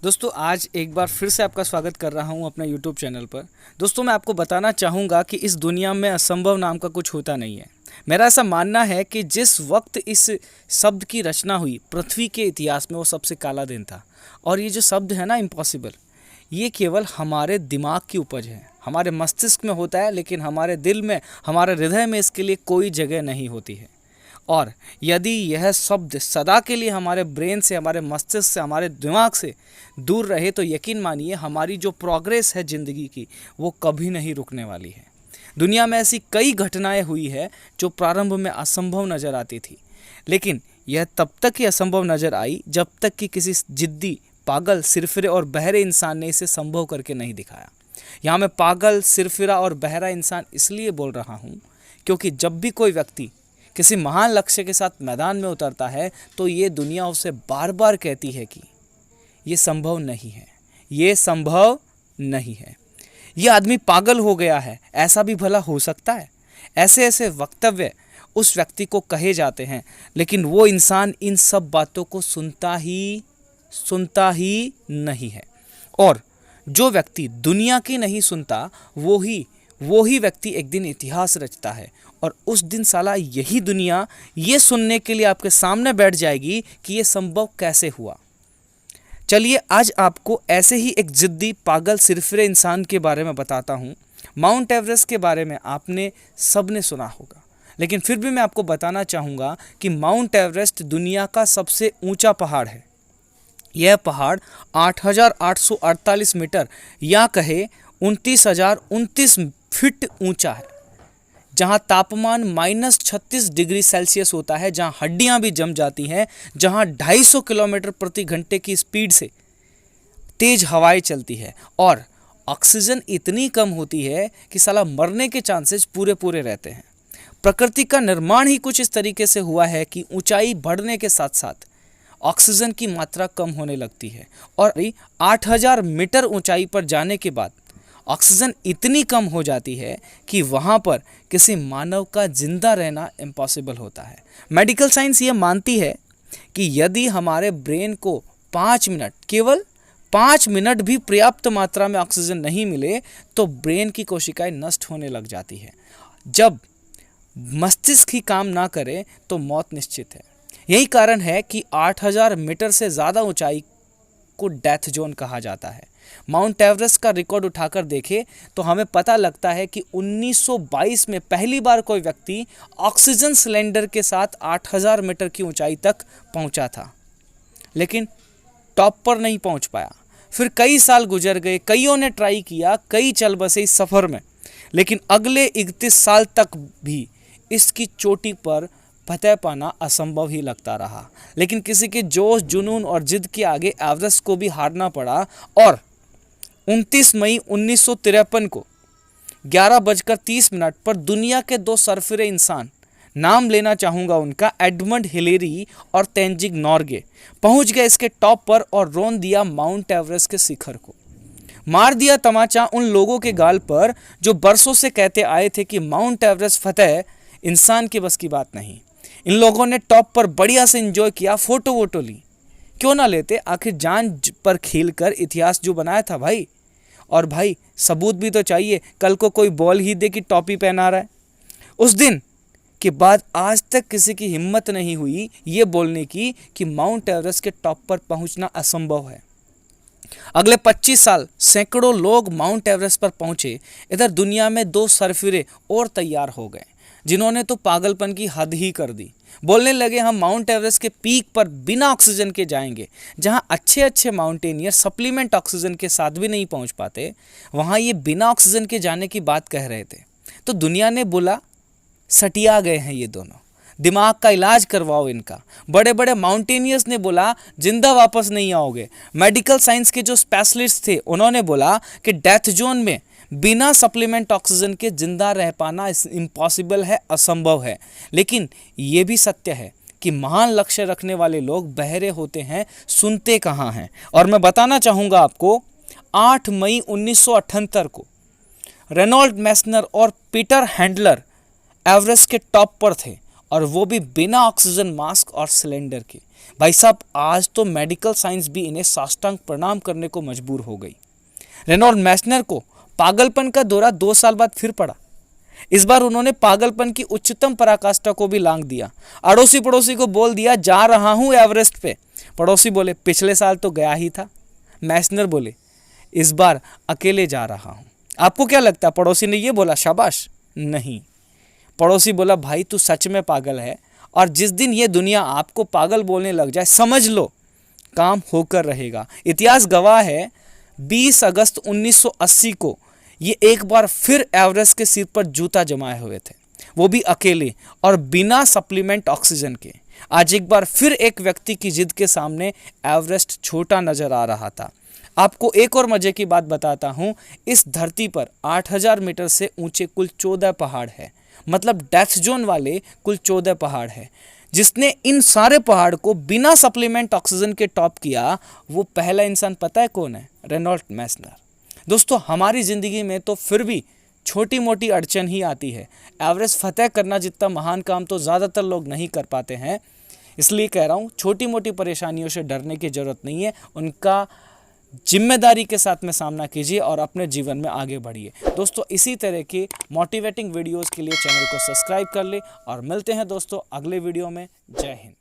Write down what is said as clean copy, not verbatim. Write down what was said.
दोस्तों आज एक बार फिर से आपका स्वागत कर रहा हूं अपने यूट्यूब चैनल पर। दोस्तों मैं आपको बताना चाहूँगा कि इस दुनिया में असंभव नाम का कुछ होता नहीं है। मेरा ऐसा मानना है कि जिस वक्त इस शब्द की रचना हुई पृथ्वी के इतिहास में वो सबसे काला दिन था। और ये जो शब्द है ना इम्पॉसिबल, ये केवल हमारे दिमाग की उपज है, हमारे मस्तिष्क में होता है, लेकिन हमारे दिल में, हमारे हृदय में इसके लिए कोई जगह नहीं होती है। और यदि यह शब्द सदा के लिए हमारे ब्रेन से, हमारे मस्तिष्क से, हमारे दिमाग से दूर रहे तो यकीन मानिए हमारी जो प्रोग्रेस है ज़िंदगी की वो कभी नहीं रुकने वाली है। दुनिया में ऐसी कई घटनाएं हुई है जो प्रारंभ में असंभव नज़र आती थी, लेकिन यह तब तक ही असंभव नज़र आई जब तक कि किसी जिद्दी, पागल, सिरफिरे और बहरे इंसान ने इसे संभव करके नहीं दिखाया। यहाँ मैं पागल, सिरफिरा और बहरा इंसान इसलिए बोल रहा हूँ क्योंकि जब भी कोई व्यक्ति किसी महान लक्ष्य के साथ मैदान में उतरता है तो ये दुनिया उसे बार बार कहती है कि ये संभव नहीं है, ये संभव नहीं है, ये आदमी पागल हो गया है, ऐसा भी भला हो सकता है। ऐसे ऐसे वक्तव्य उस व्यक्ति को कहे जाते हैं, लेकिन वो इंसान इन सब बातों को सुनता ही नहीं है। और जो व्यक्ति दुनिया की नहीं सुनता वो ही व्यक्ति एक दिन इतिहास रचता है। और उस दिन साला यही दुनिया ये सुनने के लिए आपके सामने बैठ जाएगी कि ये संभव कैसे हुआ। चलिए आज आपको ऐसे ही एक जिद्दी, पागल, सिरफिरे इंसान के बारे में बताता हूँ। माउंट एवरेस्ट के बारे में आपने सबने सुना होगा, लेकिन फिर भी मैं आपको बताना चाहूँगा कि माउंट एवरेस्ट दुनिया का सबसे ऊंचा पहाड़ है। यह पहाड़ 8,848 मीटर या कहे 29,029 फीट ऊंचा है, जहां तापमान -36 डिग्री सेल्सियस होता है, जहां हड्डियां भी जम जाती हैं, जहां 250 किलोमीटर प्रति घंटे की स्पीड से तेज हवाएं चलती है और ऑक्सीजन इतनी कम होती है कि साला मरने के चांसेस पूरे रहते हैं। प्रकृति का निर्माण ही कुछ इस तरीके से हुआ है कि ऊंचाई बढ़ने के साथ साथ ऑक्सीजन की मात्रा कम होने लगती है और 8,000 मीटर ऊंचाई पर जाने के बाद ऑक्सीजन इतनी कम हो जाती है कि वहाँ पर किसी मानव का जिंदा रहना इम्पॉसिबल होता है। मेडिकल साइंस ये मानती है कि यदि हमारे ब्रेन को 5 मिनट, केवल 5 मिनट भी पर्याप्त मात्रा में ऑक्सीजन नहीं मिले तो ब्रेन की कोशिकाएं नष्ट होने लग जाती है। जब मस्तिष्क ही काम ना करे तो मौत निश्चित है। यही कारण है कि 8,000 मीटर से ज़्यादा ऊंचाई को डेथ जोन कहा जाता है। माउंट एवरेस्ट का रिकॉर्ड उठाकर देखें तो हमें पता लगता है कि 1922 में पहली बार कोई व्यक्ति ऑक्सीजन सिलेंडर के साथ 8,000 मीटर की ऊंचाई तक पहुंचा था, लेकिन टॉप पर नहीं पहुंच पाया। फिर कई साल गुजर गए, कईयों ने ट्राई किया, कई चल बसे इस सफ़र में, लेकिन अगले 31 साल तक भी इसकी चोटी पर फतह पाना असंभव ही लगता रहा। लेकिन किसी के जोश, जुनून और जिद के आगे एवरेस्ट को भी हारना पड़ा और 29 मई 1953 को 11:30 पर दुनिया के 2 सरफिरे इंसान, नाम लेना चाहूँगा उनका, एडमंड हिलेरी और तेंजिंग नोर्गे, पहुँच गए इसके टॉप पर और रौंद दिया माउंट एवरेस्ट के शिखर को। मार दिया तमाचा उन लोगों के गाल पर जो बरसों से कहते आए थे कि माउंट एवरेस्ट फतेह इंसान की बस की बात नहीं। इन लोगों ने टॉप पर बढ़िया से एंजॉय किया, फोटो वोटो ली, क्यों ना लेते, आखिर जान पर खेल कर इतिहास जो बनाया था भाई। और भाई सबूत भी तो चाहिए, कल को कोई बॉल ही दे कि टॉपी पहना रहा है। उस दिन के बाद आज तक किसी की हिम्मत नहीं हुई ये बोलने की कि माउंट एवरेस्ट के टॉप पर पहुंचना असंभव है। अगले 25 साल सैकड़ों लोग माउंट एवरेस्ट पर पहुंचे। इधर दुनिया में 2 सरफिरे और तैयार हो गए जिन्होंने तो पागलपन की हद ही कर दी। बोलने लगे हम माउंट एवरेस्ट के पीक पर बिना ऑक्सीजन के जाएंगे। जहां अच्छे माउंटेनियर सप्लीमेंट ऑक्सीजन के साथ भी नहीं पहुंच पाते, वहां ये बिना ऑक्सीजन के जाने की बात कह रहे थे। तो दुनिया ने बोला सटिया गए हैं ये दोनों, दिमाग का इलाज करवाओ इनका। बड़े बड़े माउंटेनियर्स ने बोला जिंदा वापस नहीं आओगे। मेडिकल साइंस के जो स्पेशलिस्ट थे उन्होंने बोला कि डेथ जोन में बिना सप्लीमेंट ऑक्सीजन के जिंदा रह पाना इम्पॉसिबल है, असंभव है। लेकिन ये भी सत्य है कि महान लक्ष्य रखने वाले लोग बहरे होते हैं, सुनते कहाँ हैं। और मैं बताना चाहूँगा आपको, 8 मई 1978 को रेनॉल्ड मैस्नर और पीटर हैंडलर एवरेस्ट के टॉप पर थे, और वो भी बिना ऑक्सीजन मास्क और सिलेंडर के। भाई साहब, आज तो मेडिकल साइंस भी इन्हें साष्टांग प्रणाम करने को मजबूर हो गई। रेनॉल्ड मैस्नर को पागलपन का दौरा 2 साल बाद फिर पड़ा। इस बार उन्होंने पागलपन की उच्चतम पराकाष्ठा को भी लांघ दिया। अड़ोसी पड़ोसी को बोल दिया जा रहा हूं एवरेस्ट पे। पड़ोसी बोले पिछले साल तो गया ही था। मैस्नर बोले इस बार अकेले जा रहा हूं। आपको क्या लगता है, पड़ोसी ने ये बोला शाबाश? नहीं, पड़ोसी बोला भाई तू सच में पागल है, और जिस दिन ये दुनिया आपको पागल बोलने लग जाए समझ लो काम होकर रहेगा। इतिहास गवाह है 20 अगस्त 1980 को ये एक बार फिर एवरेस्ट के सिर पर जूता जमाए हुए थे, वो भी अकेले और बिना सप्लीमेंट ऑक्सीजन के। आज एक बार फिर एक व्यक्ति की जिद के सामने एवरेस्ट छोटा नजर आ रहा था। आपको एक और मजे की बात बताता हूं, इस धरती पर 8000 मीटर से ऊंचे कुल 14 पहाड़ है, मतलब डेथ जोन वाले कुल 14 पहाड़ है। जिसने इन सारे पहाड़ को बिना सप्लीमेंट ऑक्सीजन के टॉप किया, वो पहला इंसान पता है कौन है? रेनॉल्ड मैस्नर। दोस्तों, हमारी ज़िंदगी में तो फिर भी छोटी मोटी अड़चन ही आती है। एवरेस्ट फतेह करना जितना महान काम तो ज़्यादातर लोग नहीं कर पाते हैं। इसलिए कह रहा हूँ, छोटी मोटी परेशानियों से डरने की ज़रूरत नहीं है, उनका जिम्मेदारी के साथ में सामना कीजिए और अपने जीवन में आगे बढ़िए। दोस्तों, इसी तरह के मोटिवेटिंग वीडियोज़ के लिए चैनल को सब्सक्राइब कर ले और मिलते हैं दोस्तों अगले वीडियो में। जय हिंद।